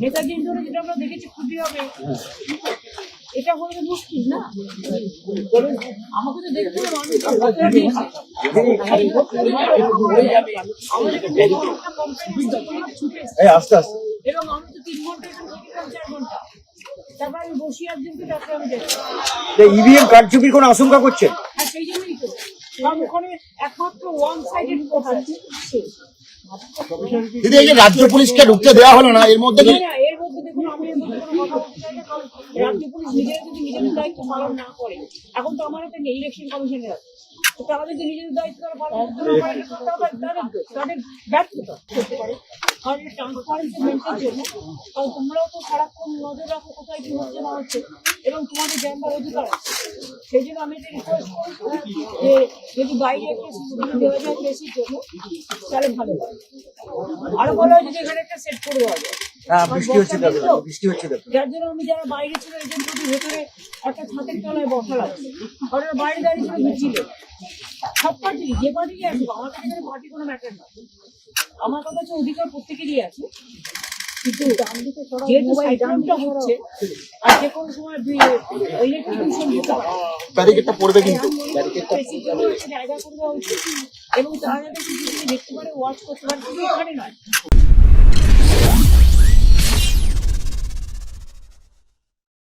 নেতাজি ধরে যেটা আমরা দেখেছি খুবই হবে, এটা হলে মুশকিল না। আমাকে তো দেখতে হবে আস্তে আস্তে, এবং আমি তো 3 ঘন্টা এখানে 4 ঘন্টা, তারপর আমি বসি একদিনকে, তারপর আমি দেখি ইভিএম কারচুপির কোনো আশঙ্কা করছেন? আর সেই জন্যই তো কারণ ওখানে একমাত্র ওয়ান সাইডেড ভোট আছে। দিদি, এই যে রাজ্য পুলিশকে ঢুকতে দেওয়া হলো না, এর মধ্যে কি এর মধ্যে দেখুন আমি এর মধ্যে কোনো কথা বলতে চাই না, কারণ রাজ্য পুলিশ নিজেরা যদি নিজেদের দায়িত্ব পালন না করে, এখন তো আমার হাতে নেই, ইলেকশন কমিশনের আছে, তো তারা যদি নিজেদের দায়িত্ব পালন করতে না পারে তাদের ব্যর্থতা করতে পারে। কারণ এই ট্রান্সপারেন্সি মেনটেনের জন্য, কারণ তোমরাও তো সারাক্ষণ নজর রাখো কোথায় কি হচ্ছে না হচ্ছে, এবং তোমাদের জানবার অধিকার আছে। সেই জন্য আমি এটা রিকোয়েস্ট করছি যে যদি বাইরে একটা সুবিধা দেওয়া যায় কেসির জন্য, তাহলে ভালো হয়। আরো বলা হয় যে এখানে একটা সেট করবো হবে, বৃষ্টি হচ্ছে, বৃষ্টি হচ্ছে। যার জন্য আমি যারা বাইরে ছিল এজেন্টদের ভেতরে একটা ছাদের তলায় বসা লাগছে, কারণ বাইরে দাঁড়িয়ে ছিল মিছিল। সব পার্টি যে পার্টি আসুক, আমার কাছে এখানে পার্টি কোনো ম্যাটার না, আমার কথা হচ্ছে অধিকার প্রত্যেকেরই আছে। কিন্তু যেহেতু সাইক্লোনটা হচ্ছে আর যে কোনো সময় ইলেকট্রিশন হতে পারে, ব্যারিকেডটা পড়বে কিন্তু বেশির জন্য একটা জায়গা করে দেওয়া উচিত, এবং তারা যাতে কিছু দেখতে পারে, ওয়াচ করতে পারে, শুধু এখানে নয়।